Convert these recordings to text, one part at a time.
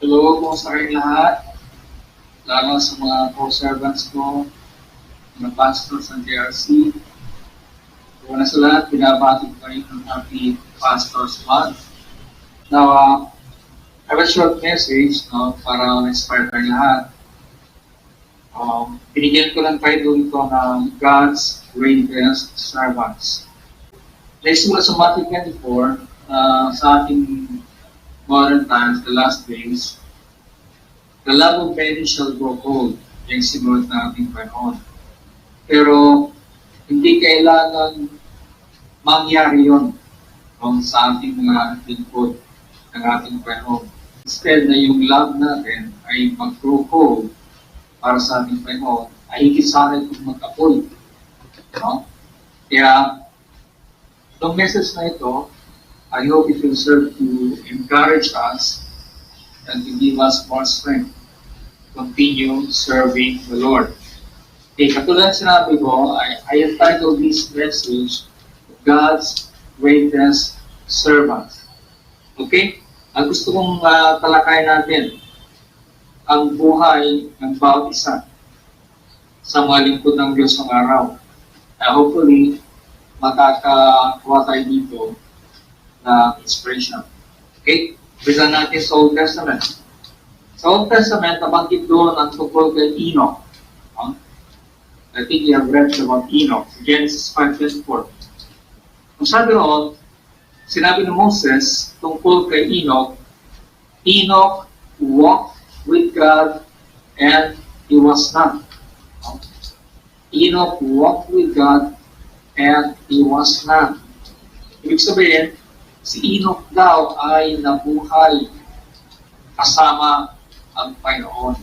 Hello po sa kayong lahat, lalo sa mga co-servants ko, mga pastors ng JRC. Una sa lahat, binabati ko kayo ng Happy Pastors Month. Now, I have a short message para ma-inspire kayong lahat. Binigyan ko ng title ito ng God's Greatest Servants. Naisula sa Matthew 24, sa ating modern times, the last days, the love of many shall grow cold, yung sinulat na ating panahon. Pero, hindi kailangan mangyari yun sa ating mga lingkod ng ating panahon. Instead na yung love natin ay mag-grow cold para sa ating panahon, ay higit sana itong mag-apoy. No? Kaya, itong message na ito, I hope it will serve to encourage us and to give us more strength to continue serving the Lord. Okay, katulad sinabi ko, I entitled this message, God's Greatest Servant. Okay? Ang gusto kong talakayin natin, ang buhay ng bawat isa sa mga lingkod ng Diyos ng araw. Hopefully, makakakuha tayo dito na inspiration. Okay? Bisa natin sa Old Testament. Sa Old Testament, nabanggit doon ang tungkol kay Enoch. I think you have read about Enoch. Genesis 5:24. Kung sabi noon, sinabi ng Moses tungkol kay Enoch, Enoch walked with God and he was not. Enoch walked with God and he was not. Ibig sabihin, si Enoch daw ay nabuhay kasama ang Panginoon.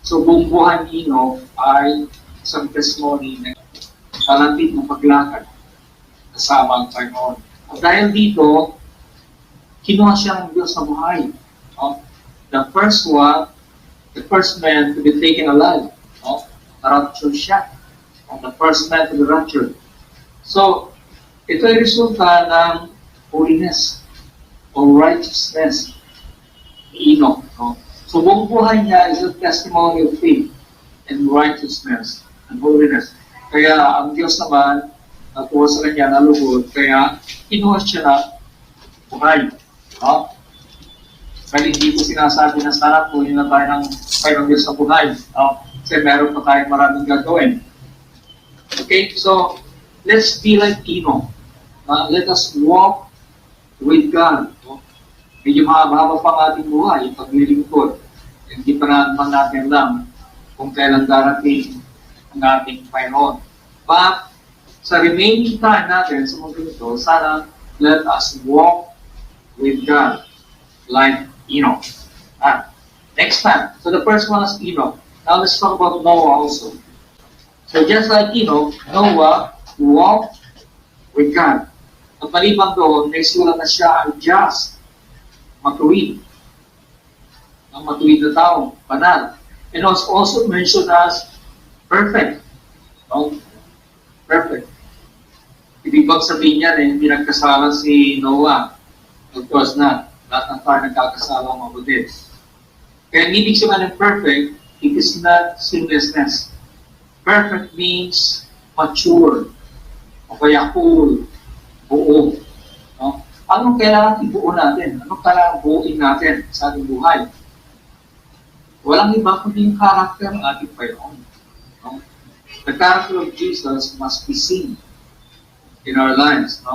So, buong buhay ni Enoch ay isang testimony na talantid ng paglakad kasama ang Panginoon. At dahil dito, kinuha siya ng Diyos sa buhay. The first one, the first man to be taken alive, na-rapture siya. The first man to be raptured. So, ito ay resulta ng holiness or righteousness ni Enoch. So, buong buhay niya is a testimony of faith and righteousness and holiness. Kaya ang Diyos naman, natuwa sa kanya, nalugod, kaya kinuha siya na buhay. Kaya hindi ko sinasabi na sana po yun na tayo ng Diyos sa buhay. Kasi meron pa tayong maraming gagawin. Okay, so let's be like Enoch. Let us walk with God. Medyo mahaba pa ang ating buhay, yung paglilingkod. Hindi pa naman natin lang kung kailan darating ang ating Panginoon. But sa remaining time natin sa mundo ito, sana let us walk with God like Enoch. Next time. So the first one is Enoch. Now let's talk about Noah also. So just like Enoch, Noah walked with God. Ang maliban doon, may sura na siya ay just, matuwid. Ang matuwid na tao, banal. And also mentioned as perfect. Perfect. Ibig bang sabihin niya na hindi nagkasala si Noah? Of course not. Lahat ng tayo nagkakasala ang mabuti. Kaya ang ibig sabihin ng perfect, it is not sinlessness. Perfect means mature. O kaya cool. Buo. Anong kailangan ibuo natin? Anong kailangan buuin natin sa ating buhay? Walang iba kundi yung character ng ating Panginoon. The character of Jesus must be seen in our lives.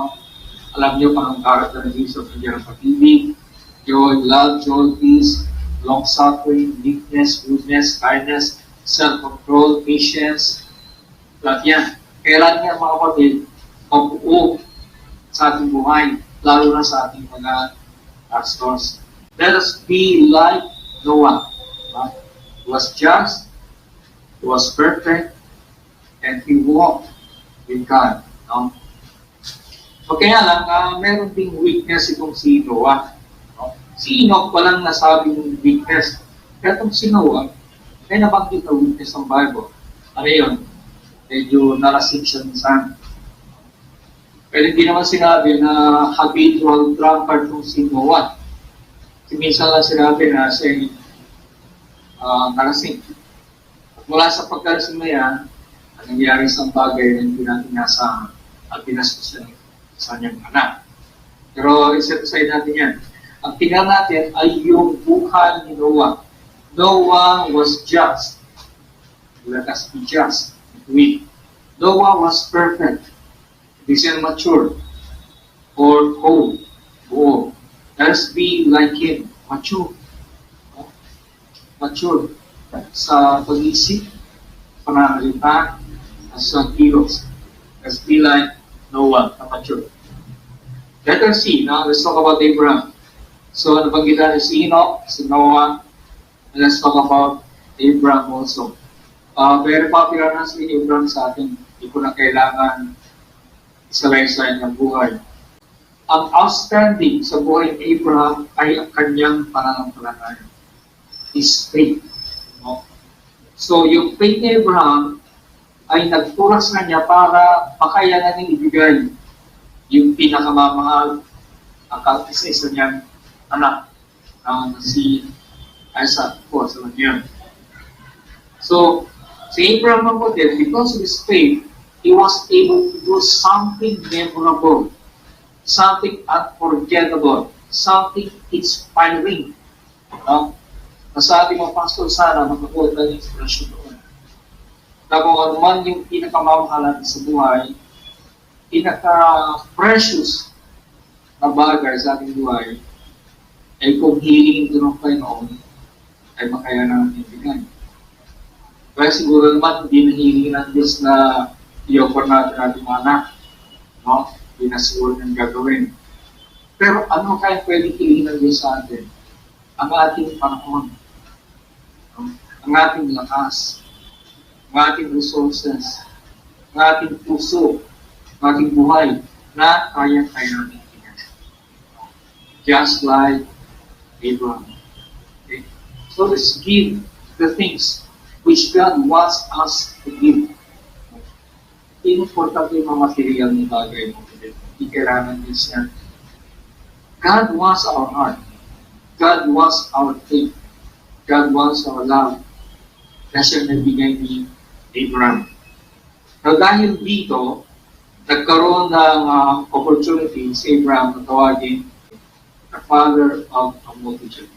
Alam niyo pa ang character ng Jesus, hindi ng pag-ibig, joy, love, joy, peace, long-suffering, meekness, goodness, kindness, self-control, patience. Lahat yan. Kailangan niya mga kapatid mabuo sa ating buhay, lalo na sa ating mga pastors. Let us be like Noah. He was just, he was perfect, and he walked with God. So kaya lang, meron ding weakness itong si Noah. Si Enoch walang nasabing weakness. Kaya itong si Noah, may nabanggit na weakness ng Bible. Ano yun? Medyo narasing siya minsan. Pero hindi naman sinabi na habitual drunkard ng si Noah. Kasi minsan lang sinabi na siya nalasing. At mula sa pagkalasing na yan, ang nangyari sa bagay na hindi natin inasahan at pinastos sa kanyang anak. Pero i-set aside natin yan. Ang tingnan natin ay yung buhay ni Noah. Noah was just. Let us be just. Noah was perfect. He isn't mature or cold. Oo. Let us be like him. Mature. Mature sa pag-isip, pananalita, sa kilos. Let's be like Noah, na mature. Let us see. Now, let's talk about Abraham. So, nabanggit natin si Enoch, si Noah, and let's talk about Abraham also. Very popular na si Abraham sa atin. Hindi ko na kailangan isa-isa ng buhay. Ang outstanding sa buhay ni Abraham ay ang kanyang pananampalataya. His faith. No? So, yung faith ni Abraham ay nagtulak sa kanya para makayanan niyang ibigay yung pinakamamahal ang isa-isa niyang anak, si Isaac po sa kanya. So, si Abraham ang model, because of his faith, he was able to do something memorable, something unforgettable, something inspiring. Nasabi mo, Pastor, sana makakuha ng inspirasyon doon. Na kung ano man yung pinakamamahalan sa buhay, pinaka-precious na bagay sa ating buhay, ay kung hilingin ito ng Panginoon, ay makaya natin ibigay. Kaya siguro naman, hindi na hilingin ng Diyos na i-offer natin ating anak. No? Hindi na siguro nang gagawin. Pero ano kaya pwede hilingin ng Diyos sa atin? Ang ating panahon, ang ating lakas, ang ating resources, ang ating puso, ang ating buhay, na kaya-kaya natin ibigay. Just like Abraham. Okay? So let's give the things which God wants us to give. Importante yung mga material ng bagay mo. Hindi kailangan din siya. God wants our heart. God wants our faith. God wants our love. Kasi nabigay ni Abraham. Now dahil dito, nagkaroon ng opportunity si Abraham na tawagin the father of a multitude.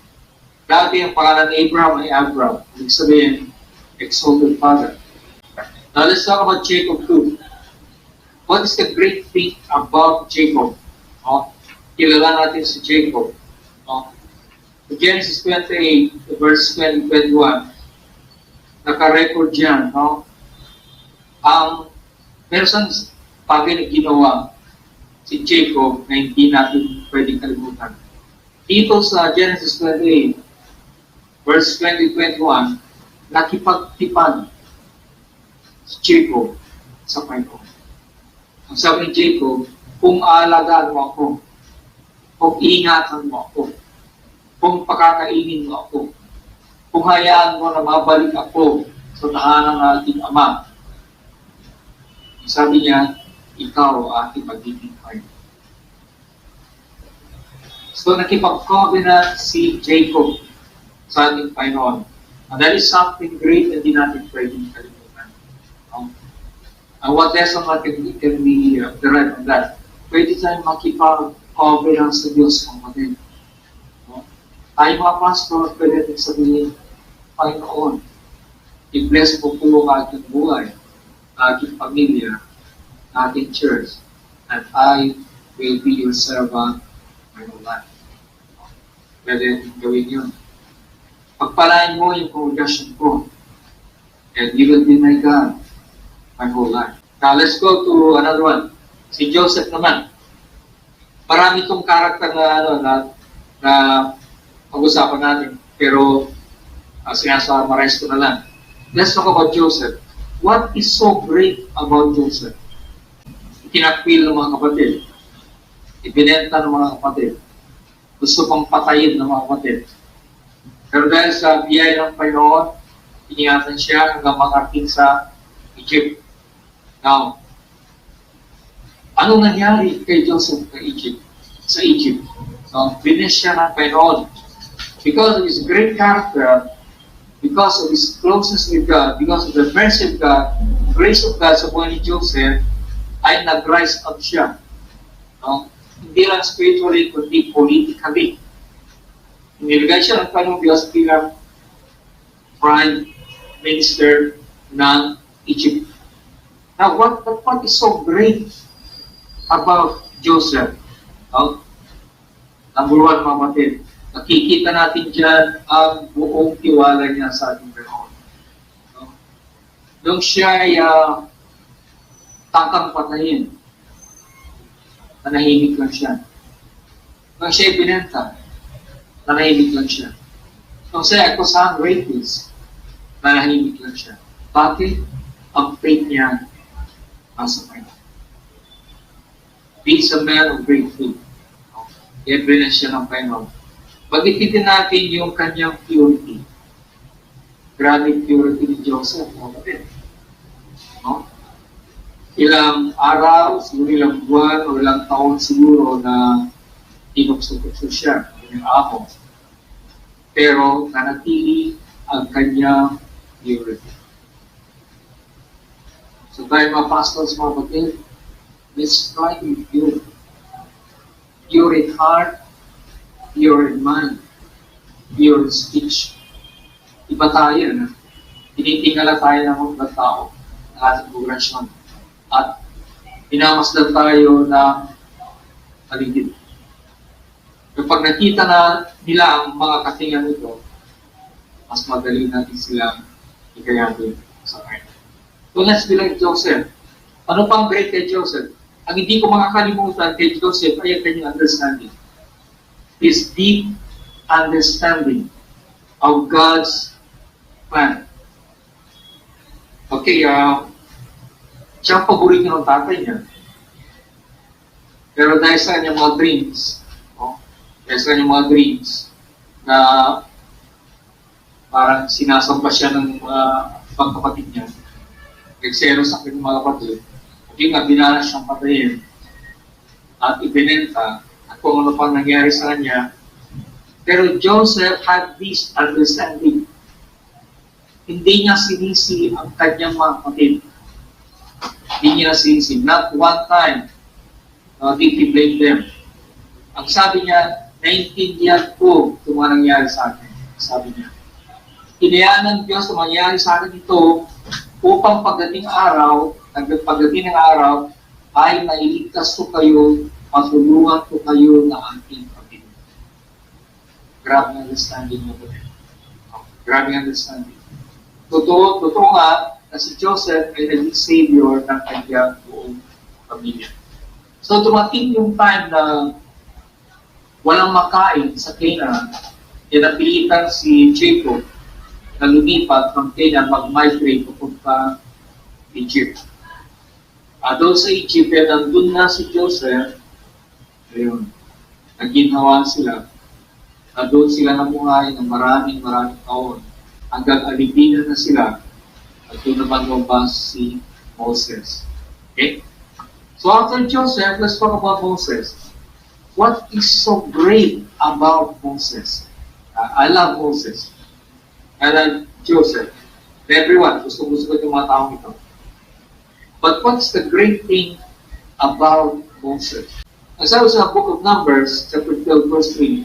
Dati ang pangalan ni Abraham ay Abram. Ibig sabihin, exalted father. Now let's talk about Jacob too. What is the great thing about Jacob? Kilala natin si Jacob. Genesis 28, verse 20-21, naka-record dyan. Meron siyang bagay na ginawa si Jacob na hindi natin pwedeng kalimutan. Dito sa Genesis 28, verse 20-21, nakipagtipan si Jacob sa Panginoon. Ang sabi ni Jacob, kung aalagaan mo ako, kung ingatan mo ako, kung pakakainin mo ako, kung hayaan mo na mabalik ako sa tahanan ng ating Ama, sabi niya, ikaw ating magiging Panginoon. So nakipag-covenant si Jacob sa ating Panginoon. And that is something great na di natin pwedeng kalimutan. And what lesson natin can be derived from that? Pwede tayong makipag-covenant sa Diyos ng kapatid. Tayo mga pastor, pwede natin sabihin, Panginoon, i-bless mo po ang aking buhay, aking pamilya, aking church, and I will be your servant my whole life. Pwede natin gawin yun. Pagpalain mo yung congregation ko, and you will be my God my whole life. Now, let's go to another one. Si Joseph naman. Marami itong karakter na pag-usapan natin, pero sinasumarize ko na lang. Let's talk about Joseph. What is so great about Joseph? Itinakwil ng mga kapatid. Ibinenta ng mga kapatid. Gusto pang patayin ng mga kapatid. Pero dahil sa biyaya ng Panginoon, iningatan siya hanggang makarating sa Egypt. Now, anong nangyari kay Joseph sa Egypt? So, binis siya ng Panginoon. Because of his great character, because of his closeness with God, because of the mercy of God, grace of God sa buhay ni Joseph, ay nag-rise up siya. No? Hindi lang spiritually, kundi politically. Inilagay siya ng Panginoong Diyos bilang Prime Minister ng Egypt. Now, what is so great about Joseph? No? Number one, mga kapatid, nakikita natin dyan ang buong tiwala niya sa ating Panginoon. No? Nung siya ay takang patayin, nanahimik lang siya. Nung siya ay binenta, nanahimik lang siya. Nung siya ay akusahan rapist, nanahimik lang siya. Bakit? Ang faith niya nasa Panginoon. He is a man of great faith. Every na siya ng Panginoon. Pag-ipitin natin yung kanyang purity. Grabe purity ni Joseph. No? Ilang araw, siguro ilang buwan, o ilang taon siguro na tinukso-tukso siya. Yung ahon. Pero nanatili ang kanyang purity. So tayo mga pastors, mga kapatid, let's try to be pure. Pure in heart, pure in mind, pure in speech. Iba tayo, na tinitingala tayo ng mga tao ng ating progresyon at pinamasdan tayo ng paligid. Kapag nakita na nila ang mga katingan nito, mas madali natin silang ikayanin sa kanya. So let's be like Joseph. Ano pang great kay Joseph? Ang hindi ko makakalimutan kay Joseph ay ang kanyang understanding. His deep understanding of God's plan. Okay, siya ang paborito ng tatay niya. Pero dahil sa kanyang mga dreams, dahil sa kanyang mga dreams, na parang sinasamba siya ng pagkapatid niya, nagsero sa kanyang mga kapatid, hindi nga binalas siyang patayin at ibinenta at kung ano pang nangyari sa kanya. Pero Joseph had this understanding. Hindi niya sinisi ang kanyang mga kapatid. Hindi niya sinisi. Not one time did he blame them. Ang sabi niya, naintindihan ko itong mga nangyari sa akin. Sabi niya, hinayaan ng Diyos na mangyari sa akin ito upang pagdating ng araw, ay nailigtas ko kayo, matulungan ko kayo ng aking Panginoon. Grabe understanding mo po. Grabe understanding. Totoo nga na si Joseph ay naging savior ng kanyang buong pamilya. So dumating yung time na walang makain sa Canaan, napilitan si Jacob na lumipat from Canaan, mag-migrate papunta Egypt. Doon sa Egypt, nandun na si Joseph, ayun, nagginhawaan sila, na doon sila namuhay ng maraming taon, hanggang alipinan na sila, at doon naman lumabas si Moses. Okay? So after Joseph, let's talk about Moses. What is so great about Moses? I love Moses. I love Joseph. Everyone, gusto ko yung mga taong ito. But what's the great thing about Moses? As I was in the book of Numbers, chapter 12, verse 3,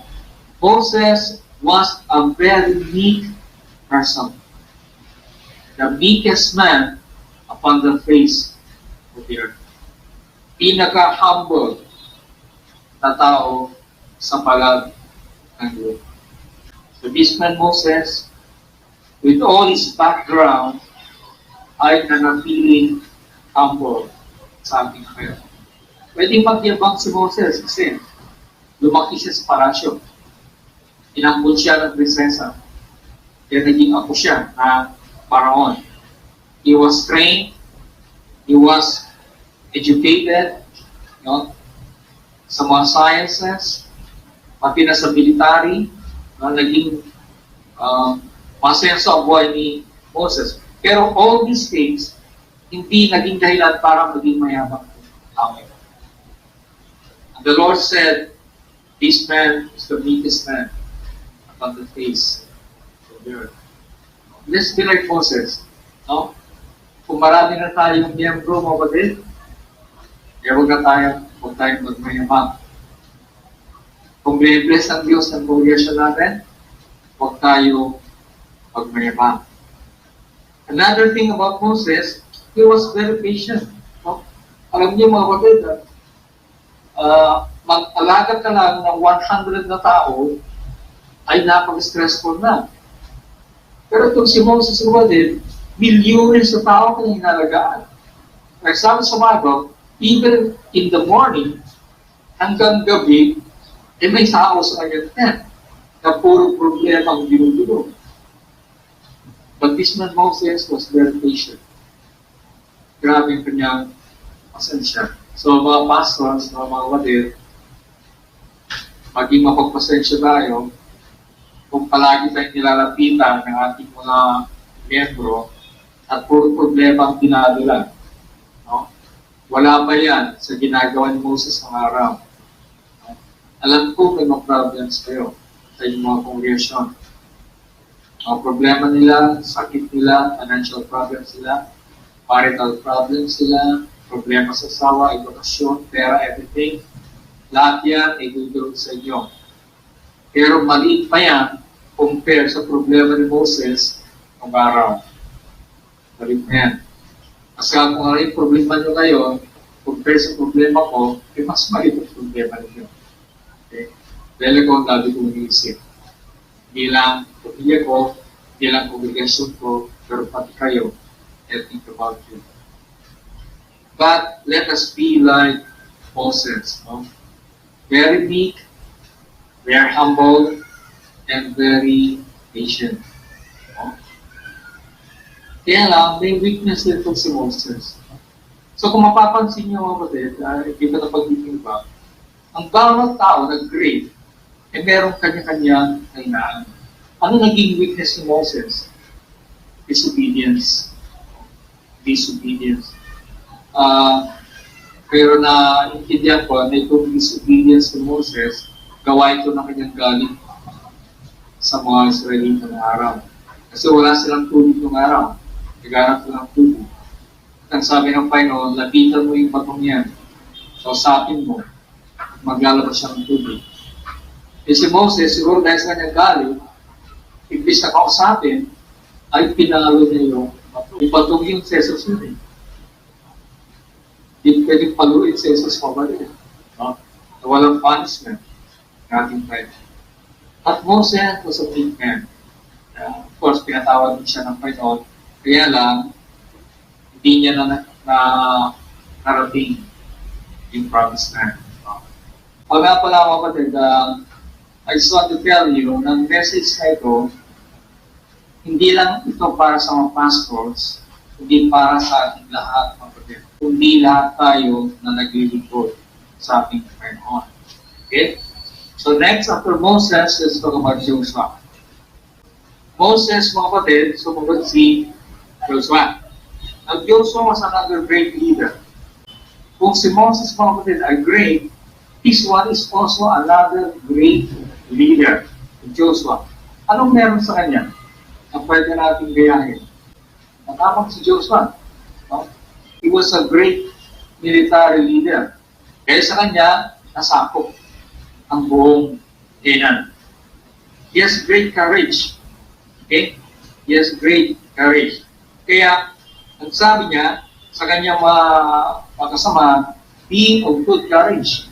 Moses was a very meek person. The meekest man upon the face of the earth. Pinaka-humble na tao sa palag ng Diyos. So this man Moses, with all his background, ay nanatiling humble sa ating Panginoon. Pwedeng magyabang si Moses kasi lumaki siya sa palasyo. Inampun siya ng prinsesa. Kaya naging ako siya na Paraon. He was trained, he was educated, sa mga sciences, pati na sa military, naging masenso ang buhay ni Moses. Pero all these things, hindi naging dahilan para maging mayabang tao. And the Lord said, this man is the meekest man upon the face of the earth. Let's be like Moses. No? Kung marami na tayong miyembro, mga kapatid, huwag tayong magmayamang. Kung bless ang Diyos ang congregation natin, huwag tayo magmayamang. Another thing about Moses, he was very patient. No? Alam niyo mga kapatid, mag-alaga ka lang ng 100 na tao ay napag-stressful na. Pero itong si Moses kapatid, milyones sa tao kanyang hinalagaan. For example, sa Bible, even in the morning, hanggang gabi, may tao sa kanyang tent na puro problema ang ginugulo. But this man Moses was very patient. Grabe yung kanyang pasensya. So mga pastors, mga kapatid, maging mapagpasensya tayo kung palagi tayong nilalapitan ng ating mga miyembro at puro problema ang dinadala. No? Wala pa yan sa ginagawa ni Moses ng araw. No? Alam ko may mga problems kayo sa inyong mga congregation. Mga problema nila, sakit nila, financial problems nila, marital problems nila, problema sa asawa, edukasyon, pera, everything. Lahat yan ay dudulog sa inyo. Pero maliit pa yan compare sa problema ni Moses ng araw. Maliit na yan. Kasi kung ano yung problema nyo ngayon, compare sa problema ko, mas maliit ang problema ninyo. Okay? Dahil ko ang lagi kong iisip. Hindi lang pamilya ko, hindi lang kongregasyon ko, pero pati kayo, I think about you. But let us be like Moses. No? Very meek, very humble, and very patient. No? Kaya lang, may weakness din po si Moses. So kung mapapansin niyo mga kapatid, hindi ko na pag-ibig ba, ang bawat tao na great, merong kanya-kanyang kainaan. Ano naging weakness ni Moses? Disobedience. Disobedience. Pero intindihan ko na itong disobedience ni Moses, gawa ito ng kanyang galing sa mga Israelita ng araw. Kasi wala silang tubig ng araw. Nagharap silang tubig. At ang sabi ng Panginoon, lapitan mo yung batong yan. Kausapin mo. Maglalabas siya ng tubig. E si Moses, siguro dahil sa kanyang galing, imbis na kausapin, ay pinalo niya yung batong. Yung batong yung Jesus yun eh. Hindi pwedeng paluin sa Jesus pabalik. No? Na walang punishment ng ating friend. At Moses was a big man. Of course, pinatawad din siya ng Panginoon. Kaya lang, hindi niya narating yung promised land. Pag nga pala mga kapatid, I just want to tell you, ng message na ito, hindi lang ito para sa mga pastors, hindi para sa ating lahat, mga kapatid. Hindi lahat tayo na naglilingkod sa ating Panginoon. Okay? So next, after Moses, let's talk about Joshua. Moses, mga kapatid, sumunod si Joshua. Now, Joshua was another great leader. Kung si Moses, mga kapatid, ay great, this one is also another great leader, Joshua. Anong meron sa kanya na pwede natin gayahin? Matapang si Joshua. No? He was a great military leader. Kaya sa kanya, nasakop ang buong Canaan. He has great courage. Okay? He has great courage. Kaya, ang sabi niya, sa kanyang mga kasama, be of good courage.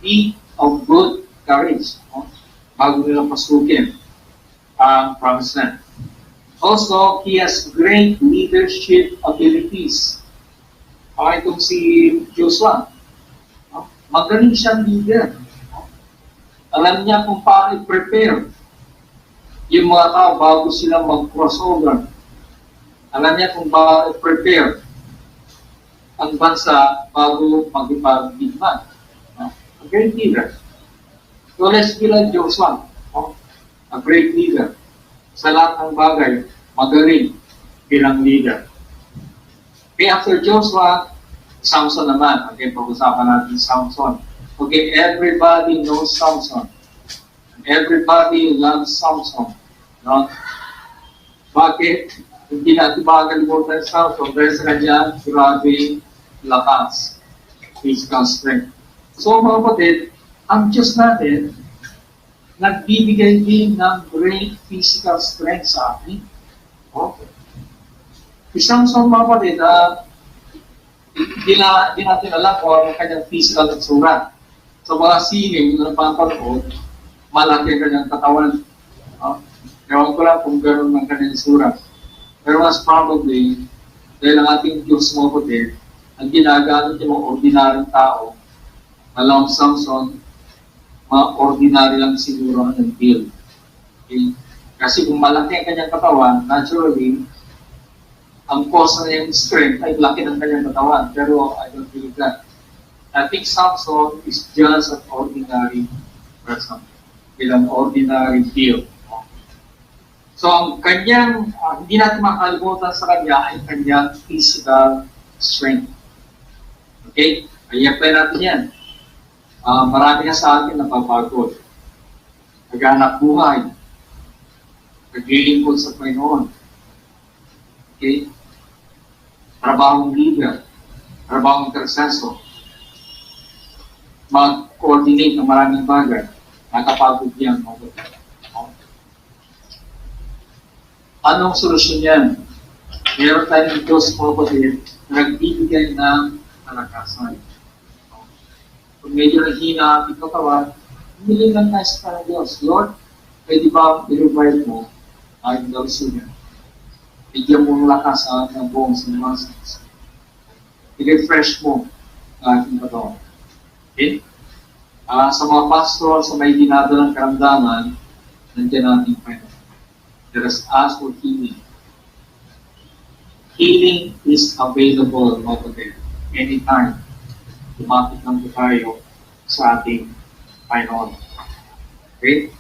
Be of good courage. No? Bago nila pasukin ang promised land. Also, he has great leadership abilities. Itong si Joshua. No? Magaling siyang leader. No? Alam niya kung paano i-prepare yung mga tao bago sila mag-crossover. Alam niya kung paano i-prepare ang bansa bago mag-ipag-digman. No? A great leader. So let's be like Joshua. No? A great leader. Sa lahat ng bagay, magaling bilang leader. Okay, after Joshua, Samson naman. Okay, pag-usapan natin Samson. Okay, everybody knows Samson. Everybody loves Samson. No? Bakit? Hindi natin makakalimutan sa Samson dahil sa kanyang grabe lakas, physical strength. So mga kapatid, ang Diyos natin, nagbibigay din ng great physical strength sa atin. Okay. Si Samson mga kapatid, di natin alam kung ano kanyang physical natsura. Sa mga sining na napapanood, malaki ang kanyang katawan. Ewan ko lang kung gano'n ang kanyang sura. Pero mas probably, dahil ang ating Diyos mga kapatid, ang ginagamit yung mga ordinaryong tao, alam Samson, mga ordinary lang siguro ang build. Okay? Kasi kung malaki ang kanyang katawan, naturally, ang cause na yung strength ay laki ng kanyang katawan. Pero I don't believe that. I think Samson is just an ordinary person with an ordinary build. So ang kanyang, hindi natin makalimutan sa kanya ay kanyang physical strength. Okay? I-apply natin yan. Marami na sa atin napapagod. Naghanap buhay. Naglilingkod sa Panginoon. Okay? Trabahong leader. Trabahong intercessor. Mag-coordinate ng maraming bagay. Nakapagod yan. Anong solusyon yan? Meron tayong Diyos mga kapatid na nagbibigay ng kalakasan. Kung medyo naghina ang katawan, humili lang tayo sa parang Diyos. Lord, pwede ba i-revive mo ang gawin niya? Bigyan mo ng lakas sa ating buong sinamasis. I-refresh mo ang ating katawan. Okay? Sa mga pastor, sa may dinadalang karamdaman, nandiyan natin Panginoon. Let us ask for healing. Healing is available, mga kapatid, anytime. Lumapit lang po tayo sa ating Panginoon. Okay?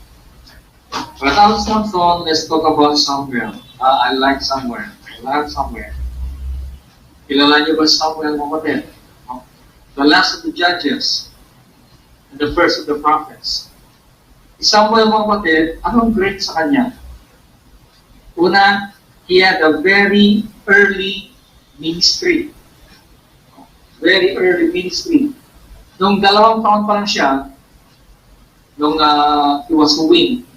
Without Samson, let's talk about Samuel. I like Samuel. I love Samuel. Kilala niyo ba Samuel, mga kapatid? The last of the judges and the first of the prophets. Si Samuel, mga kapatid, anong great sa kanya? Una, he had a very early ministry. Very early ministry. Nung 2 taon pa lang siya, nung he was wing,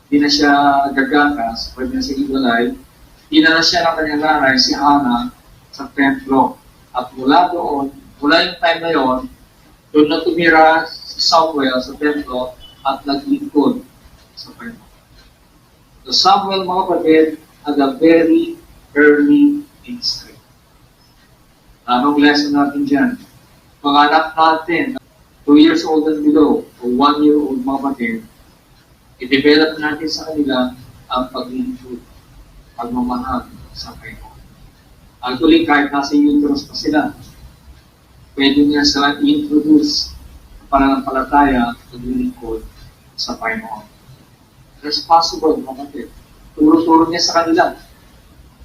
hindi na siya gagakas, pwede na siya iwalay, dinala siya ng kanyang nanay, si Hannah, sa templo. At mula doon, mula yung time na yon, doon na tumira si Samuel sa templo at naglingkod sa Panginoon. So Samuel, mga kapatid, had a very early ministry. Anong lesson natin dyan? Mga anak natin, 2 years old and below, o 1 year old, mga kapatid, i-develop natin sa kanila ang paglingkod, pagmamahal sa Panginoon. Actually, kahit nasa uterus pa sila, pwede niya sila i-introduce ang pananampalataya at paglingkod sa Panginoon. It's possible, mga kapatid. Turo-turo niya sa kanila.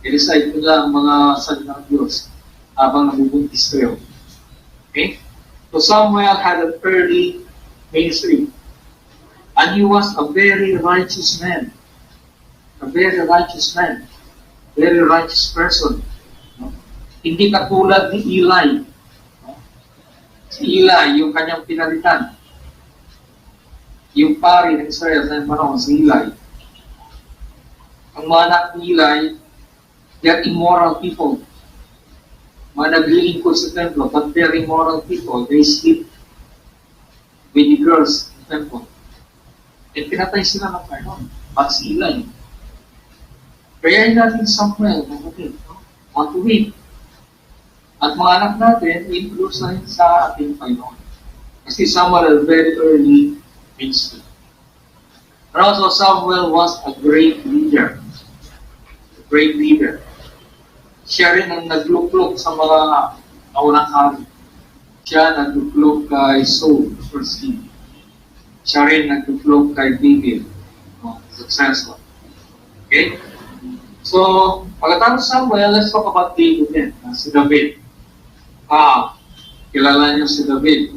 I-recite nila ang mga salita ng Diyos habang nabubuntis kayo. Okay? So Samuel had an early ministry. And he was a very righteous man. A very righteous man. Very righteous person. No? Hindi katulad ni Eli. No? Si Eli, yung kanyang pinalitan. Yung pari ng Israel sa panahon, si Eli. Ang mga anak ni Eli, they're immoral people. Mga naglilingkod sa templo, but they're immoral people. They sleep with the girls in the temple. And pinatay sila ng Panginoon. At si Eli. Kaya natin Samuel, kapatid, want to wait. At mga anak natin, i-include na rin sa ating Panginoon. Kasi Samuel very early ministry. But also Samuel was a great leader. A great leader. Siya rin ang nagluklok sa mga naunang hari. Siya nagluklok kay Saul, the first king. Siya rin nagluklok kay David, successor. Okay? So, pagkatapos Samuel, let's talk about David then. Si David. Kilala niyo si David.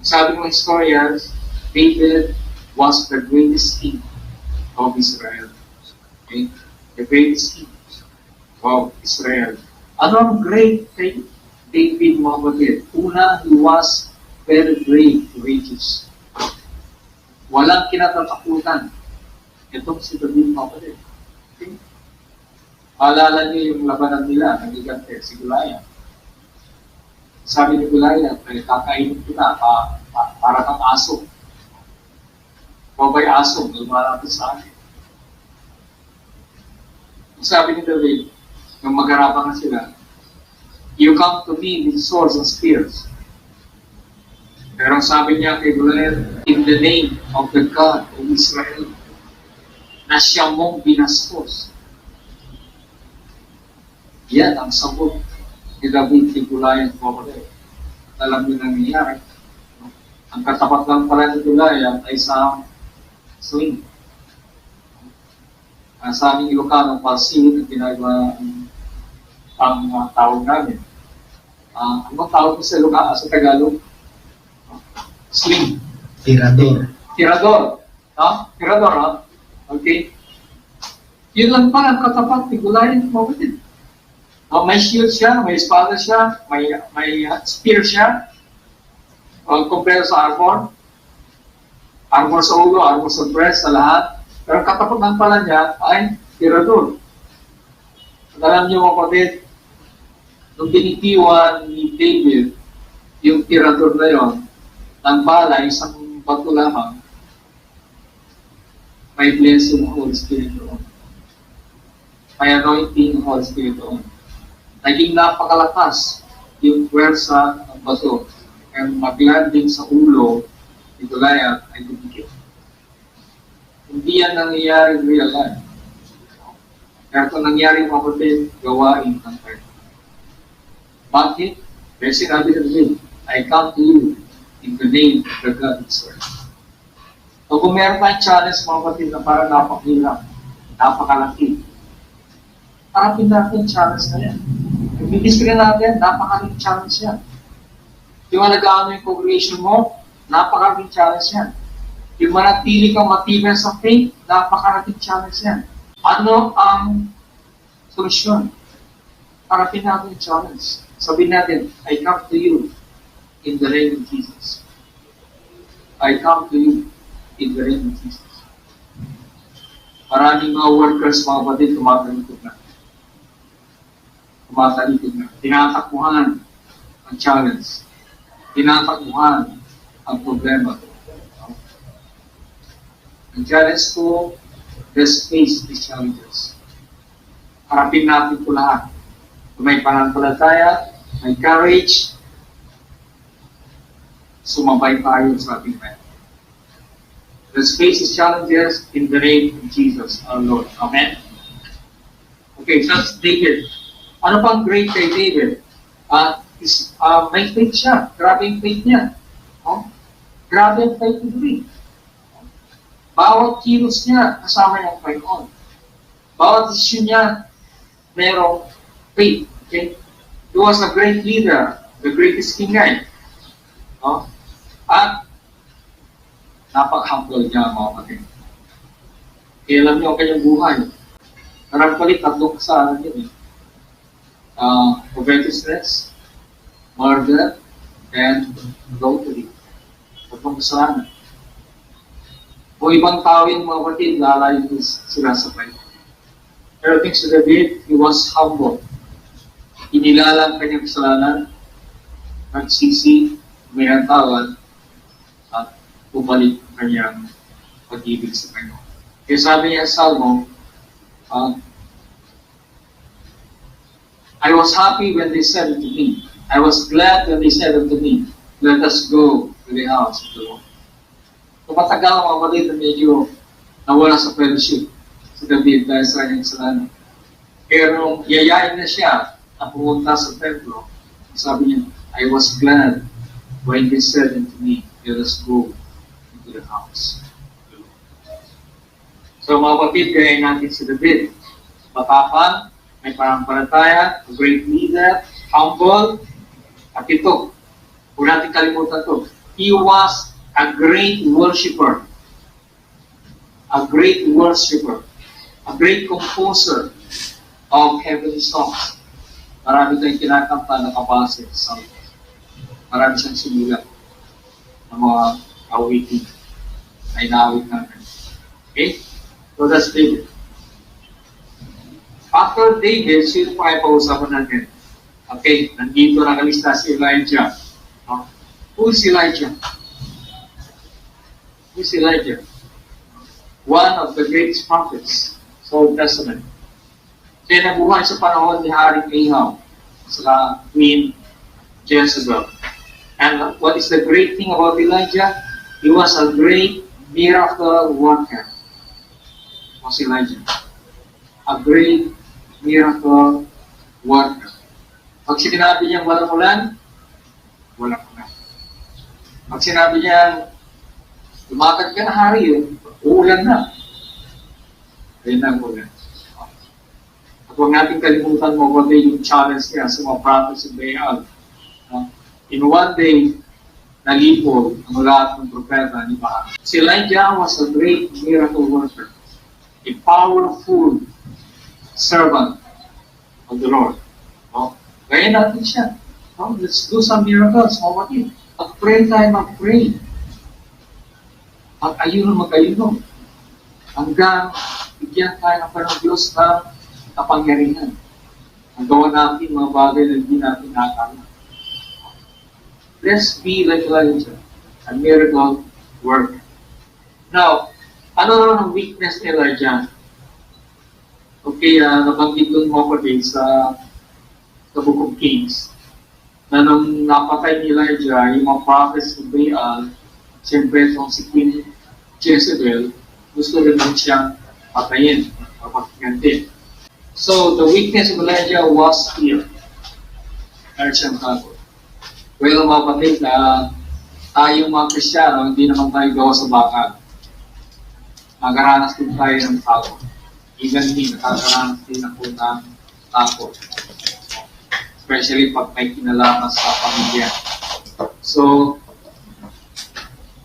Sabi ng historians, David was the greatest king of Israel. Okay? The greatest king of Israel. Ano ang great kay David, mga kapatid? Una, he was very brave, courageous. Walang kinatatakutan. Itong si David, mga kapatid. Okay? Alala niyo yung labanan nila, nagigante, si Goliath. Sabi ni Goliath, kakainin kita para kang aso. Babay aso, lumalapit sa akin. Sabi ni David, nung magharapang na sila, you come to me with swords and spears. Pero sabi niya kay Goliath, in the name of the God of Israel, na siya mong binastos. Yan ang sagot ni David kay Goliath, mga kapatid. Alam niyo nangyayari. Ang katapat lang pala ni Goliath ay sa swing. Sa aming Ilocano, palsiwit ang ginagawa ang tawag namin. Anong tawag ko sa Ilocano, sa Tagalog? Sling. Tirador. Tirador. Tirador, ha? Okay. Yun lang pala ang katapat ni Goliath, mga kapatid. May shield siya, may espada siya, may spear siya. Compare sa armor. Armor sa ulo, armor sa breast, sa lahat. Pero katapat ng pala niya ay tirador. At alam niyo, mga kapatid, nung binitiwan ni David, yung tirador na yon, ng bala, isang bato lamang, may blessing ng Holy Spirit doon. May anointing ng Holy Spirit doon. Naging napakalakas yung pwersa ng bato. And mag-landing sa ulo ni Goliath ay dumikit. Hindi yan nangyayari in real life. Kaya ito nangyari, mga kapatid, gawain ng Lord. Bakit? Kaya sinabi ng Lord, I come to you in the name of the God of Israel. So kung meron tayong challenge, mga kapatid, na parang napakahirap, napakalaki, harapin natin challenge na yan. Yung ministry natin, napakaling challenge yan. Yung nag-ano yung congregation mo, napakaling challenge yan. Yung manatili kang matibay sa faith, napakaling challenge yan. Ano ang solusyon? Harapin natin yung challenge. Sabihin natin, I come to you in the name of Jesus. I come to you in the name of Jesus. Maraming mga workers, mga kapatid, tumatalikod na. Tumatalikod na. Tinatakbuhan ang challenge. Tinatakbuhan ang problema. Ang challenge ko, let's face these challenges. Harapin natin ito lahat. Kung may pananampalataya, may courage, sumabay tayo sa ating life. Let's face these challenges in the name of Jesus, our Lord. Amen? Okay, so that's David. Ano pang great kay David? May faith siya. Grabe yung faith niya. Grabe yung faith ni David. Bawat kilos niya, kasama niya ang Panginoon. Bawat desisyon niya, merong faith. Okay? He was a great leader, the greatest king guy. At napaka-humble niya, mga kapatid. Kaya alam niyo ang kanyang buhay. Karang palit, tatlong kasalanan yun. Covetousness, murder, and adultery. Tatlong kasalanan. Kung ibang tao yung mga kapatid, lalayo sila sa Panginoon. Pero think si David, he was humble. Inilala ang kanyang kasalanan, nagsisi, umirantawan, at bumalik ang kanyang pag-ibig sa Panginoon. Kaya sabi niya sa Salmo, I was happy when they said unto me, I was glad when they said unto me, let us go to the house of the Lord. Kung matagal mga kapatid na medyo nawala sa fellowship si David dahil sa kanyang kasalanan. Pero nung yayain na siya na pumunta sa templo, sabi niya, I was glad when they said unto me, let us go into the house. So mga kapatid, gayahin natin si David. Matapang, may pananampalataya, a great leader, humble, at ito, huwag natin kalimutan ito. He was a great worshiper. A great worshiper. a great composer of heavenly songs. Marami tayong kinakanta na kabase sa marami siyang sinulat ng mga awitin na inaawit natin. Okay? So that's David. After David, sino pa kayo pag-usapan natin? Okay, nandito nakalista si Elijah. Who is Elijah? Who is Elijah? One of the greatest prophets sa Old Testament. Siya nabuhay sa panahon ni Haring Ahab sa Queen Jezebel. And what is the great thing about Elijah? He was a great miracle worker. Was Elijah. A great miracle worker. Pag sinabi niyang walang ulan, walang ulan. Pag sinabi niyang lumakad ka na hari yun, uulan na. Ayun na ang ulan. At huwag natin kalimutan mo one day yung challenge niya sa mga prophets of Baal. In one day, nalipol ang lahat ng propeta ni Baal. Si Elijah was a great miracle worker. A powerful servant of the Lord. Gaya natin siya. Let's do some miracles. Kapatid, mag-pray tayo, mag-pray. Mag-ayuno, mag-ayuno. Hanggang bigyan tayo ng parang Diyos na kapangyarihan. Ang gawa natin mga bagay na hindi natin nakakala. Let's be like Elijah, a miracle worker. Now, ano naman ang weakness ni Elijah? Okay, nabanggit doon mo pa din sa Book of Kings, na nung napatay ni Elijah, yung mga prophets ng Baal, siyempre itong si Queen Jezebel, gusto rin siyang patayin, papaggantin. So, the weakness of Elijah was fear. Meron siyang takot. Well, mga kapatid, tayong mga Kristyano, hindi naman tayo gawa sa bakal. Magaranas din tayo ng takot. Even me, nakakaranas din ako ng takot. Especially pag may kinalaman sa pamilya. So,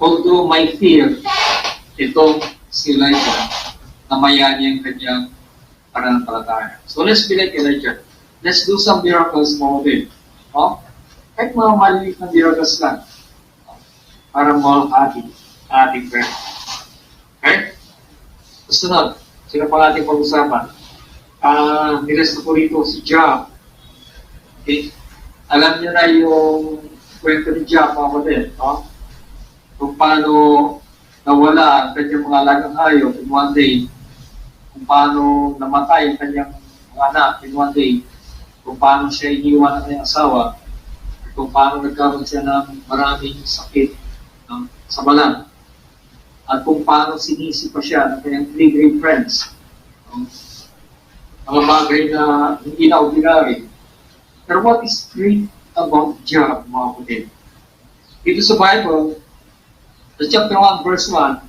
although may fear, itong si Elijah, namaya niya yung kanyang pananampalataya. So, let's be like Elijah. Let's do some miracles more din. Kahit mga maliliit na miracles lang. Para mahal ating friend. Okay? Susunod, sino pa ating pag-usapan? Nilista ko rito si Job. Okay? Alam niyo na yung kwento ni Job, mga kapatid. Kung paano nawala ang kanyang mga alagang hayop in one day. Kung paano namatay ang kanyang mga anak in one day. Kung paano siya iniwan ng kanyang asawa. Kung paano nagkaroon siya ng maraming sakit sa balat. At kung paano sinisi pa siya ng kanyang three great friends. Mga bagay na hindi na ordinary. Pero what is great about Job, mga kapatid? Dito sa Bible, sa chapter 1, verse 1,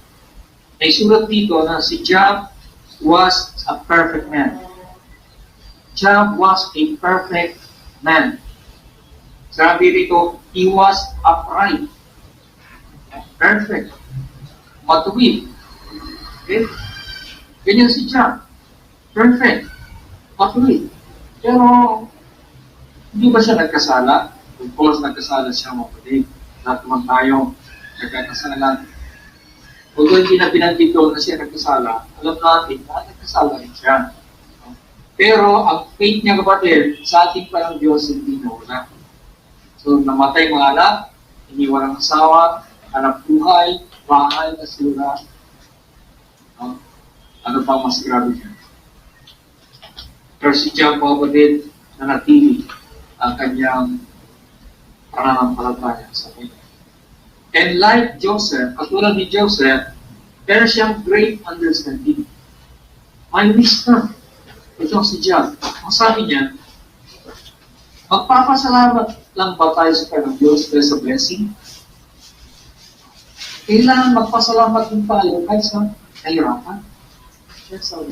may sulat dito na si Job was a perfect man. Job was a perfect man. Sabi dito, he was upright. Perfect. Matuwid. Okay? Ganyan si Job. Perfect. Matuwid. Pero, hindi ba siya nagkasala? Of course, nagkasala siya, mga kapatid. Lahat naman tayo nagkakasala. Although hindi na binanggit doon na siya nagkasala, alam natin na nagkasala rin siya. Pero ang faith niya, kapatid, sa ating parang Diyos hindi nawala. So, namatay mga anak, iniwan ang asawa, anak buhay, bahay, nasira. Ano pang mas grabe niya? Pero si Job, mga kapatid, nanatili ang kanyang pananampalataya sa kanya. And like Joseph, katulad ni Joseph, meron siyang great understanding. May wisdom. Ito si Job. Ang sabi niya, magpapasalamat lang ba tayo sa kanyang Diyos dahil sa blessing? Kailangan magpasalamat din tayo kahit sa kahirapan. That's all.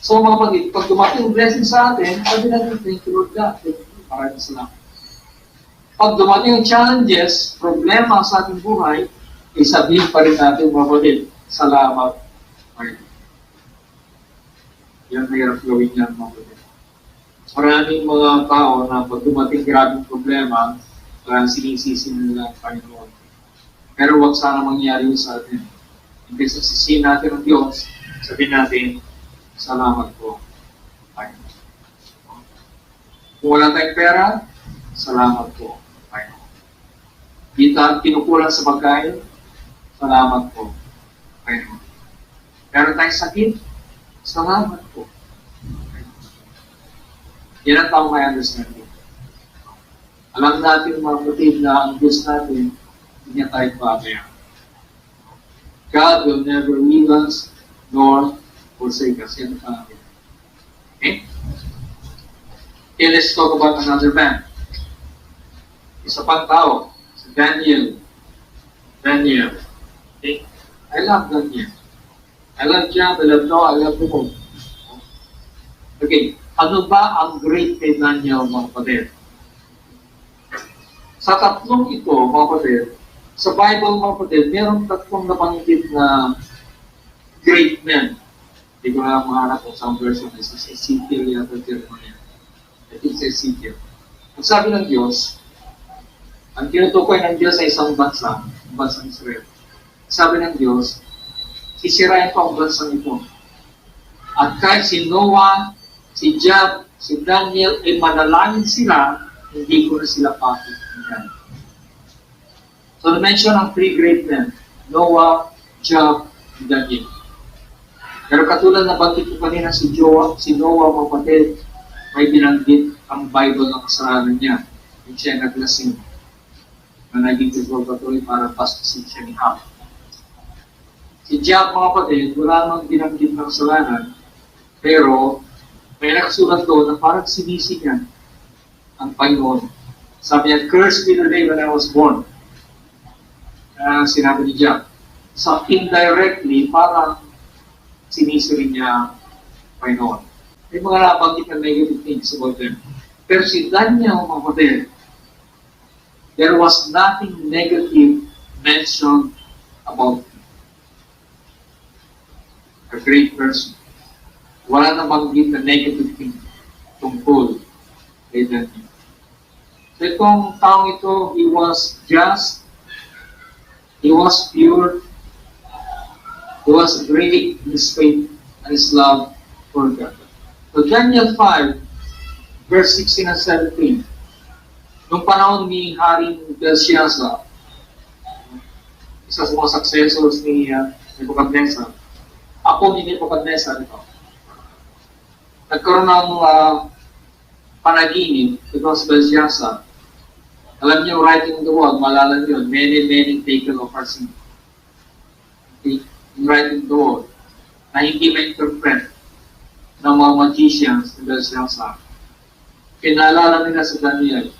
So mga kapatid, pag dumating yung blessing sa atin, sabi natin, thank you Lord God. Thank you. Maraming salamat. Pag dumating yung challenges, problema sa ating buhay, isabihin pa rin natin, mga kapatid, salamat. Yan ang hirap gawin yan, mga kapatid. Maraming mga tao na pag dumating grabing problema, sinisisi nila ang Panginoon. Pero huwag sana mangyari yun sa atin. Imbes na sisihin natin ang Diyos, sabihin natin, salamat po, Panginoon. Kung wala tayong pera, salamat po, Panginoon. Kita kinukulang sa pagkain, salamat po, Panginoon. Meron tayong sakit, salamat po, Panginoon. Yan ang tamang understanding. Alam natin mga kapatid na ang Diyos natin, hindi niya tayo pabayaan. God will never leave us nor forsake us. Yan ang natin. Okay? Okay, let's talk about another man. Isa pang tao, si Daniel. Daniel. Okay? I love Daniel. I love John, I love Noah, I love the Lord. Okay, ano ba ang great kay Daniel, mga kapatid? Sa tatlong ito, mga kapatid, sa Bible, mga kapatid, merong tatlong nabanggit na great men. Hindi ko na mahanap kung saan version. Isa sa Ezekiel yata, Jeremiah. I think sa Ezekiel. Ang sabi ng Diyos, ang tinutukoy ng Diyos sa isang bansa, ang bansang Israel. Sabi ng Diyos, sisirain ko ang bansang ito. At kahit si Noah, si Job, si Daniel, ay manalangin sila, hindi ko na sila pakikinggan. So, na-mention ang three great men, Noah, Job, and Daniel. Pero katulad na banggit ko kanina si Noah, mga kapatid, may binanggit ang Bible ng kasalanan niya. Yung siya naglasing na naging patuloy para pastusin siya ni Ham. Si Job, mga kapatid, wala nang binanggit ng kasalanan, pero may nakasulat doon na parang sinisig niya ang Panginoon. Sabi niya, "Cursed be the day when I was born." Sinabi ni Job. So indirectly, parang sinisiri niya Panginoon. May mga nabanggit na negative things about them. Pero si Daniel, mga kapatid, there was nothing negative mentioned about him. A great person. Wala na banggit na negative thing tungkol kay Daniel. So itong taong ito, he was just, he was pure, he was great in his faith and his love for God. So Daniel 5, verse 16 and 17, nung panahon ni Haring Belshazzar, isa sa mga successors ni Nebuchadnezzar, ako ni Nebuchadnezzar ito, nagkaroon ng panaginip, ito si Belshazzar. Alam niyo, writing on the wall, malala niyo, many taken of our sin. Okay? Writing on the wall, na hindi ma-interpret ng mga magicians ni Belshazzar. Pinaalala nila sa Daniel,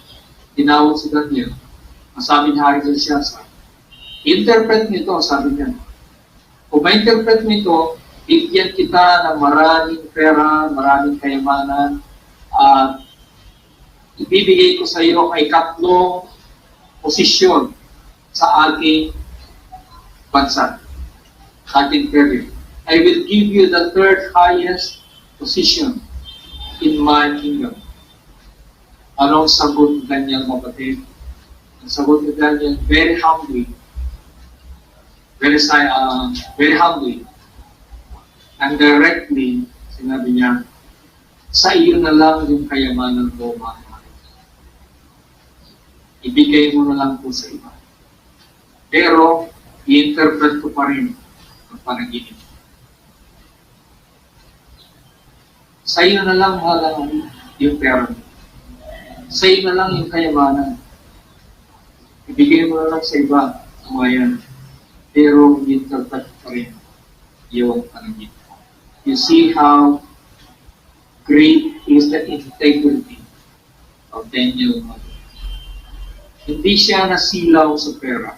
tinawag si Daniel, ang sabi ni Hari Belshazzar, interpret nito, sabi niya. Kung ma-interpret nito, bigyan kita ng maraming pera, maraming kayamanan, at ibibigay ko sa iyo ay katlong posisyon sa aking bansa, aking career. I will give you the third highest position in my kingdom. Anong sagot ni Daniel, mga kapatid? Ang sagot ni Daniel, very humbly, very humbly, and directly, sinabi niya, sa iyo na lang yung kayamanan ko, mga kapatid. Ibigay mo na lang po sa iba. Pero, i-interpret ko pa rin ang panaginip. Sa iyo na lang mahalaga yung pera mo. Sa iyo na lang yung kayamanan. Ibigay mo na lang sa iba ang mga yan. Pero, i-interpret ko pa rin yung panaginip. You see how great is the integrity of Daniel. Hindi siya nasilaw sa pera.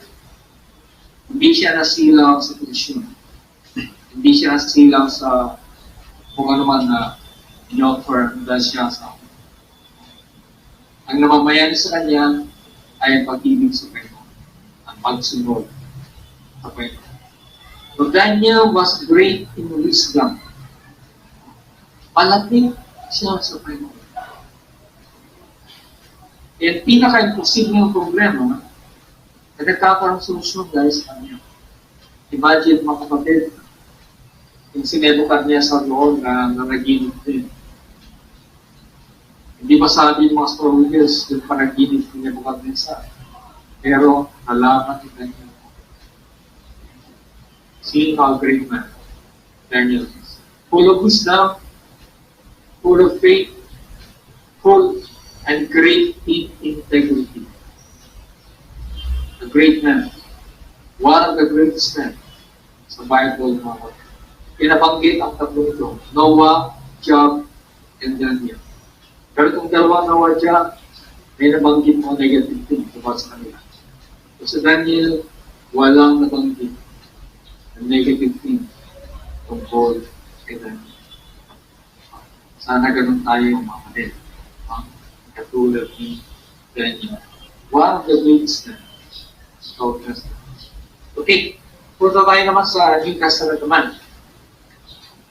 Hindi siya nasilaw sa posisyon. Hindi siya nasilaw sa kung ano man na in-offer dahil siya sa ang namamayan sa kanya ay ang pag-ibig sa Panginoon. Ang pagsunod sa Panginoon. So Daniel was great in wisdom. Malapit siya sa Panginoon. At pinaka-imposible yung problema na nagkakaroon solusyon guys sa kanya. Imagine mga kapatid, yung sinebukan niya sa noon na nanaginip din. Hindi ba sabi ng mga astrologers yung panaginip ni Nebuchadnezzar? Pero nalaman ni Daniel. Seeing how great man Daniel is. Full of wisdom, full of faith, full and great in integrity. A great man. One of the greatest men sa Bible mga kapatid. Pinabanggit ang tatlo ito, Noah, Job, and Daniel. Pero itong dalawang Noah, Job, may nabanggit mo negative thing tungkol sa kanila. So sa Daniel, walang nabanggit ang negative thing tungkol kay Daniel. Sana ganun tayo mga kapatid. Katulad ni Daniel. One of the greatest men sa Old Testament. Okay, punta tayo naman sa New Testament naman.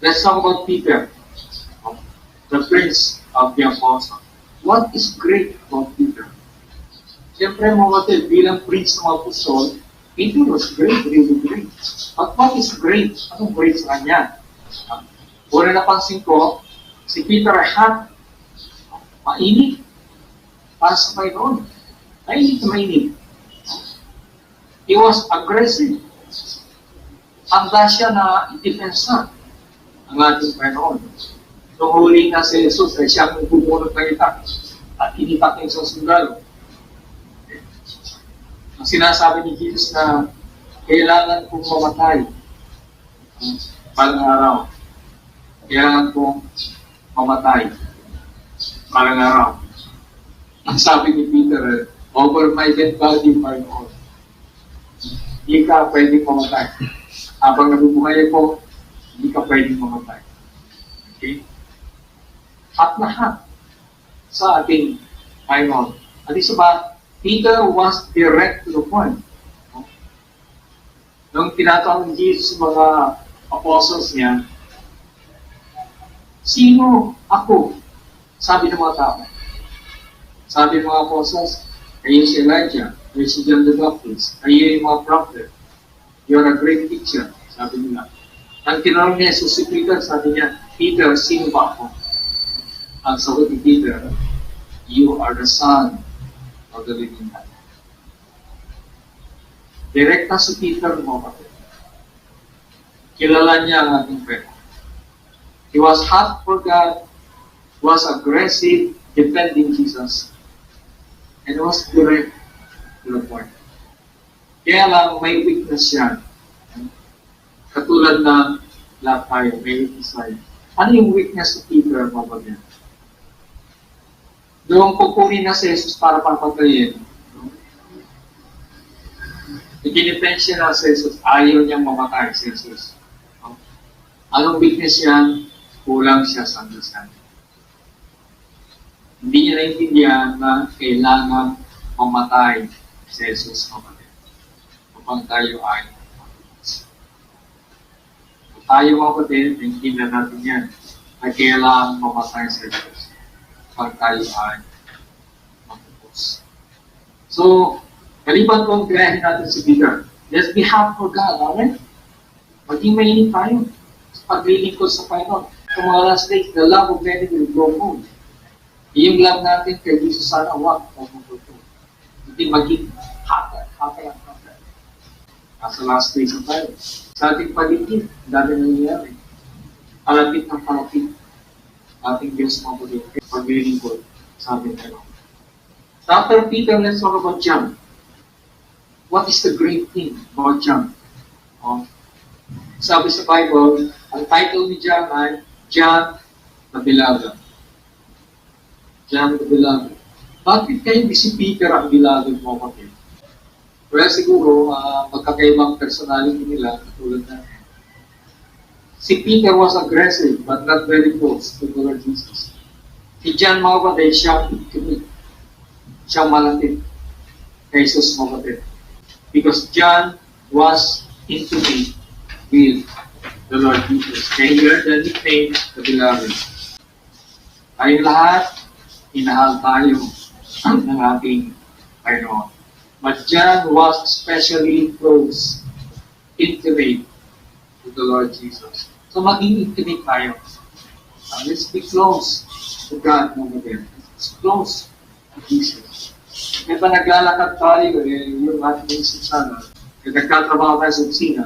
Let's talk about Peter, the prince of the apostle. What is great about Peter? Siyempre mga kapatid, bilang prince ng apostol, Peter was great, really great. But what is great? Anong great sa kanya? Una napansin ko, si Peter ay hot, mainit, para sa Panginoon. Mainit na mainit. He was aggressive. Handa siya na i-defensa ang ating Panginoon. Nung huli na si Jesus, ay siya ang bumunot ng itak at initak niya sa sundalo. Ang sinasabi ni Jesus na kailangan kong mamatay palang araw. Kailangan kong mamatay palang araw. Ang sabi ni Peter, over my dead body, Panginoon. Hindi ka pwedeng mamatay. Habang nabubuhay ako, hindi ka pwedeng mamatay. Okay? At lahat sa ating Panginoon. At isa ba, Peter was direct to the point. Nung tinatanong ni Jesus sa mga apostles niya, sino ako? Sabi ng mga tao. Sabi ng mga apostles, kayo si Elijah, kayo si John the Baptist, kayo yung mga prophet. You're a great teacher, sabi nila. Ang tinanong niya Jesus si Peter, sabi niya, Peter, sino ba ako? Ang sagot ni Peter, you are the son of the living God. Direkta si Peter mga kapatid. Kilala niya ang ating Panginoon. He was hot for God, was aggressive, defending Jesus, and was direct to the point. Kaya lang may weakness siya. Katulad ng lahat tayo, may weakness tayo. Ano yung weakness ni Peter mga kapatid? Doon kukunin na si Jesus para papatayin. Ikinipensya na si Jesus, ayaw niyang mamatay si Jesus. Anong weakness yan? Kulang siya sa understanding. Hindi niya naintindihan na kailangan mamatay si Jesus kapatid. Kapag tayo ay tayo mga kapatid, naintindihan natin yan na kailangan mamatay si Jesus kapag tayo ay magpupos. So, maliban kung gayahin natin si Peter, let's be hot for God, amen? Maging mainit tayo sa paglilingkod sa Panginoon. Sa mga last days, the love of many will grow cold. Yung love natin kay Jesus sana, wag mag-grow cold. Hindi maging hotter. Nasa last days na tayo. Sa ating paligid, dami nangyayari. Palapit ng palapit. Ating Diyos mabulit. Paglilingkod sa ating Panginoon. After Peter, let's talk about John. What is the great thing about John? Sabi sa Bible, ang title ni John ay John the Beloved. John the Beloved. Bakit kayo di si Peter ang beloved mo kapatid? Well, siguro, magkakaibang personality nila, katulad na. Si Peter was aggressive, but not very close to the Lord Jesus. Si John, mga kapatid, siya timid. Siya malapit kay Jesus, mga kapatid. Because John was intimate with the Lord Jesus. Kaya he earned the nickname, the Beloved. Tayong lahat, inahal tayo ng ating Panginoon. But John was especially close, intimate to the Lord Jesus. So maging intimate tayo. Let's be close to God mo again. Let's close to Jesus. May pa naglalakad tayo, yung ating minsan sana, kung nagkatrabaho tayo sa opisina,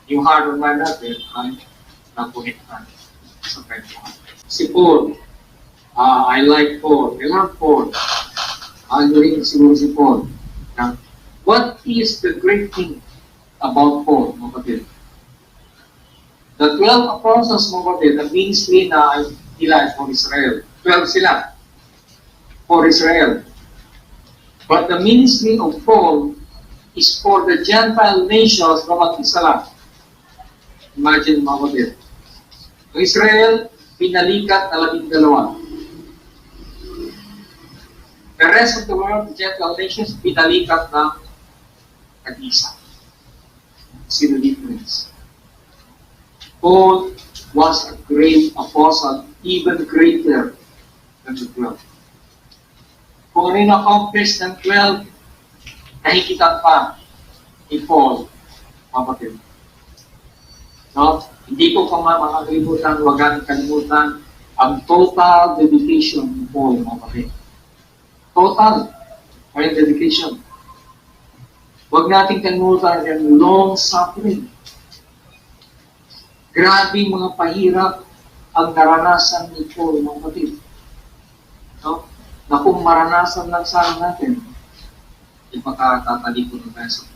yung heart of mind natin ay napunithan sa Panginoon. Si Paul, I like Paul. I love Paul. Ang rin siguro si Paul. What is the great thing about Paul, mga kapatid? The 12 apostles, mga kapatid, the ministry na nila for Israel. 12 sila for Israel. But the ministry of Paul is for the Gentile nations na mag-isa lang. Imagine, mga kapatid. Ang Israel, pinalikat na 12. The rest of the world, the Gentile nations, pinalikat ng tag-isa. See the difference. Paul was a great apostle, even greater than the 12. Kung ano yung accomplish ng 12, nakikita pa ni Paul, kapatid. No? Hindi ko pa makakalimutan, huwag natin kalimutan ang total dedication ni Paul, kapatid. Total ay dedication. Huwag natin kalimutan yung long suffering. Grabe mga pahirap ang naranasan ni Paul, mga kapatid. No? Na kung maranasan lang sana natin, ipakatatalikod ng beso.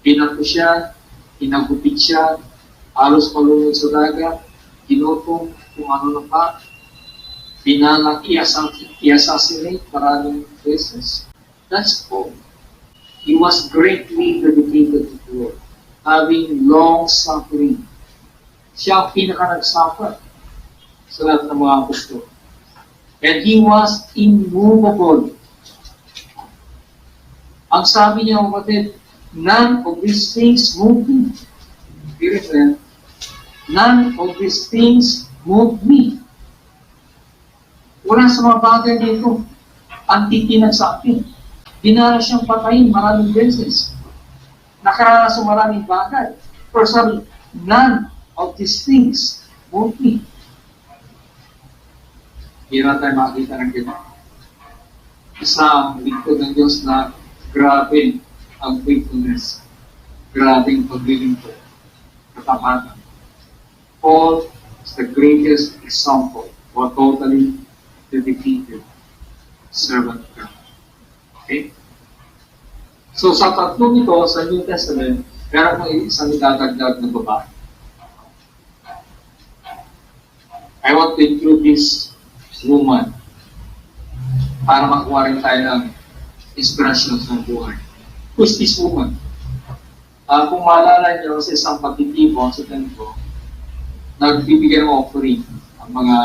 Pinato siya, pinagupit siya, halos palunod sa dagat, tinutong kung ano na pa, pinalang i-assassinate maraming beses. That's Paul. He was greatly dedicated to the Lord, having long suffering. Siya ang pinaka-nag-suffer sa lahat ng mga apostol. And he was immovable. Ang sabi niya, kapatid, none of these things move me. Hear it, friend. None of these things move me. Wala sa mga bagay dito ang titinag sa akin. Dinaras siyang patayin maraming beses. Nakaranas sa maraming bagay. Pero sabi, none of these things move me. Hira tayo makikita ng gano'n. Isang lingkod ng Diyos na grabe ang faithfulness. Grabe ang paglilingkod. Katapatan. Paul is the greatest example of totally dedicated servant of God. Okay? So sa tatlong ito, sa New Testament, meron mo isang idadagdag na babae. I want to include this woman para makuha rin tayo ng inspirasyon sa buhay. Who's this woman? Kung maalala niyo sa isang pagtitipon sa templo, nagbibigay ng offering ang mga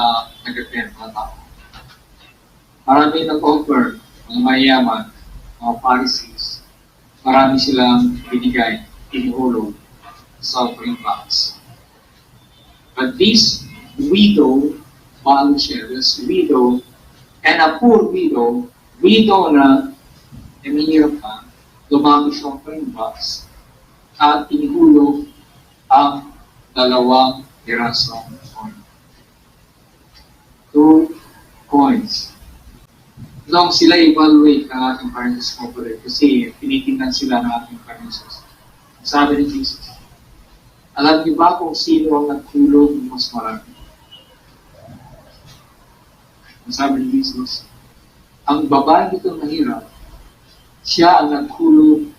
nag-attend na tao. Marami nag-offer, mga mayayaman, mga Pharisees. Marami silang binigay, inihulog sa offering box. But this widow, mahal siya, this widow, and a poor widow na namihirap pa, lumaki sa offering box, at inihulog ang 2 pirasong coin. 2 coins. Nung sila evaluate ng ating finances corporate kasi tinitingnan sila ng ating finances. Sabi ni Jesus, alam niyo ba kung sino ang nagtulog ng mas marami? Sabi ni Jesus, ang babae itong nahirap, siya ang nagtulog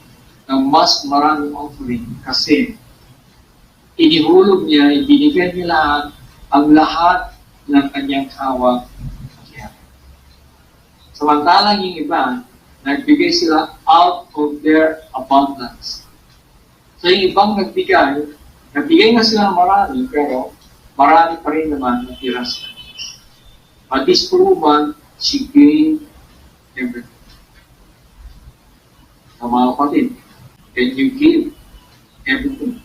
ng mas maraming offering kasi inihulog niya, ibinigay niya lahat, ang lahat ng kanyang hawak. Samantalang yung iba, nagbigay sila out of their abundance. So yung ibang nagbigay nga sila marami, pero marami pa rin naman na tiras. But this woman, she gave everything. Sa mga kapatid, can you give everything?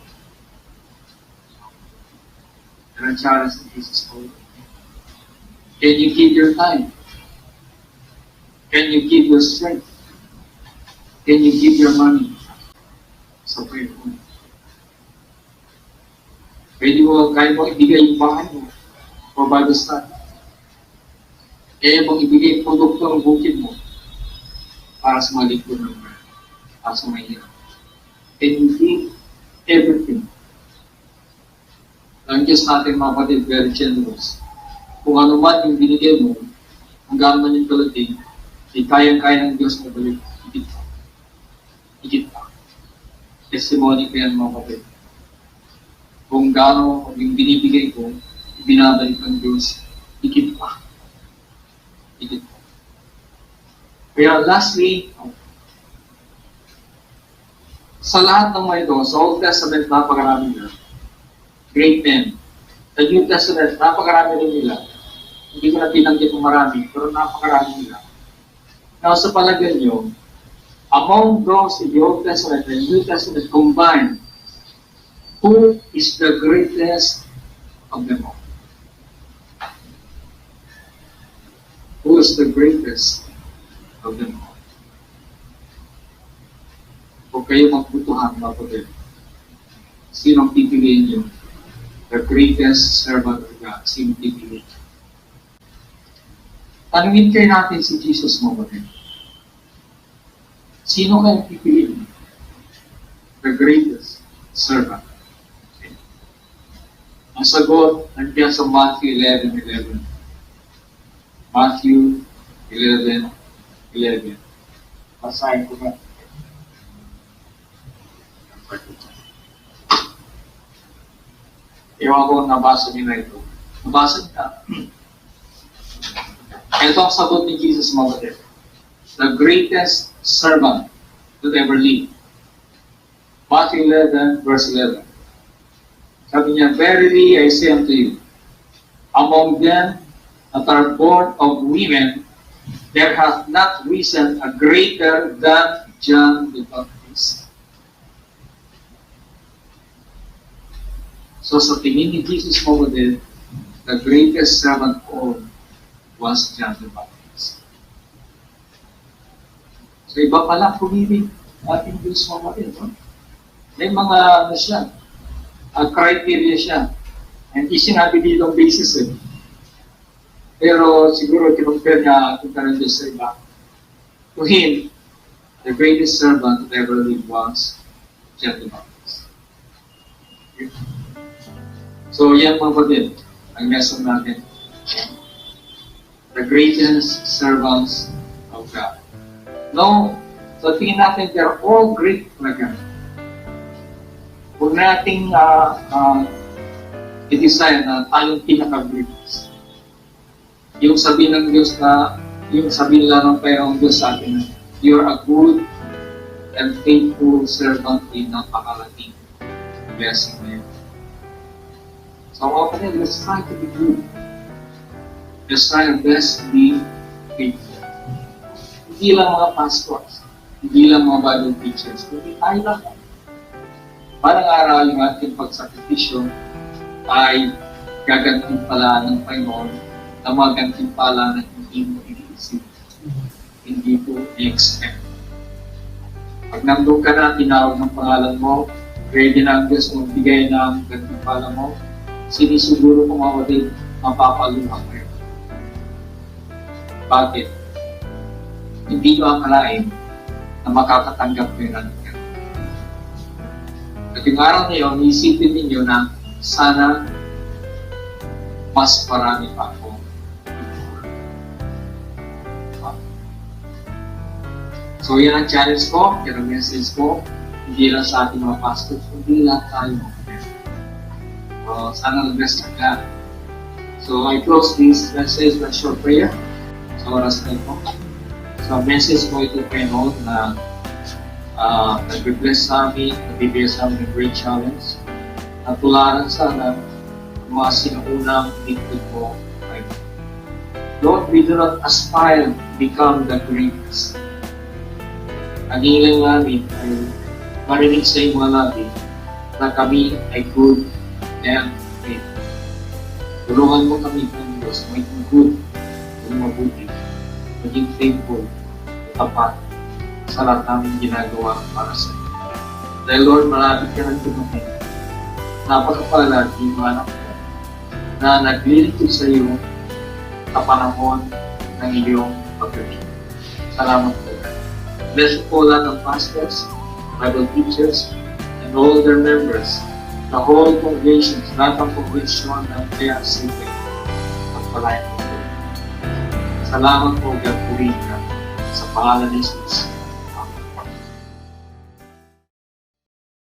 And ang challenge ni Jesus ko, Can you give your time? Can you give your strength? Can you give your money sa prayer mo? Pwede mo, kaya mo ibigay yung bahay mo for Bible study. Kaya mong ibigay yung produkto ng bukid mo para sa maligod ng mga, para sa mahirap. Can you give everything? Ang Diyos natin, mga kapatid, very generous. Kung ano man yung binigay mo, hanggang man yung kalating, ay kayang-kaya ng Diyos na balik. Higit pa. Higit pa. Testimony ko yan, mga kapatid. Kung gaano yung binibigay ko, binabalik ng Diyos, higit pa. Higit pa. Kaya lastly, sa lahat ng mga ito, sa Old Testament, napakarami nila. Great men. Sa New Testament, napakarami rin nila. Hindi ko na binanggit ng marami, pero napakarami nila. Now, sa palagay nyo, among those in the Old Testament and New Testament combined, who is the greatest of them all? Who is the greatest of them all? Kung kayo magputuhan, mga kapatid, sino ang pipiliin nyo? The greatest servant of God. Sino pipiliin nyo? Tanungin kayo natin si Jesus, mga kapatid. Sino kayo pipiliin? The greatest servant. Ang sagot, nandiyan sa Matthew 11:11. Matthew 11:11. Basahin ko na. Ewan ko nabasa niyo na ito. Nabasa niyo na. Ito ang sagot ni Jesus, mga kapatid. The greatest servant that ever lived. Matthew 11:11. Sabi niya, verily I say unto you, among them that are born of women, there hath not risen a greater than John the Baptist. So sa tingin ni Jesus, mga kapatid, the greatest servant of all was John the Baptist. So iba pala pumili ating Diyos, mga kapatid. No? May mga ano siya, criteria siya. And isinabi dito ang basis eh. Pero siguro kinumpare niya kung karoon Diyos sa iba. To him, the greatest servant that ever lived was John the Baptist. Okay. So yan, mga kapatid, ang lesson natin. The greatest servants of God. No, so tingin natin, they're all great talaga. Huwag nating i-design na tayong pinaka-greatest. Yung sabihin ng Diyos na, yung sabihin lang ng Panginoong Diyos sa atin na, you're a good and faithful servant in napakalaking blessing na yun. So, okay, let's try to be good. Let's try our best to be faithful. Hindi lang mga pastors, hindi lang mga Bible teachers, kundi tayo lang. Parang araw yung ating pagsakripisyo ay gagantimpala ng Panginoon na magantimpala na hindi mo iniisip, hindi mo i-expect. Pag nandun ka na, tinawag ng pangalan mo, ready na ang Diyos na magbigay ng gantimpala mo, sinisuguro ko mga kapatid, mapapaluha kayo. Bakit? Hindi nyo akalain na makakatanggap ko yung natin. At yung araw na yun, isipin ninyo na sana mas marami pa ako. So yan ang challenge ko, yan ang message ko, hindi lang sa ating mga pastors, hindi lang tayo. Sana nag-bless na ka. So I close this message with a short prayer. Sa oras na ito. So message ko ito kay Lord na nag-bless sa amin, nabibigay sa amin ng great challenge. At tularan sana mga sinuunang lingkod ko ay Lord, we do not aspire to become the greatest. Ang hilang namin ay marinig sa iyong mga labi na kami ay good and faithful. Tulungan mo kami ng Diyos, maging good maging mabuti, maging faithful, tapat sa lahat namin ginagawa para sa iyo. Dahil Lord, marami ka ng tumahin. Napakapalad yung mga anak mo na naglilingkod sa iyo sa panahon ng iyong pagdating. Salamat po. Bless po lahat ng pastors, Bible teachers, and all their members, the whole congregation, lahat ng congregation ng kaya sipin. Pagpalayan po. Salamat po, God, purihin ka sa pangalan ni Jesus.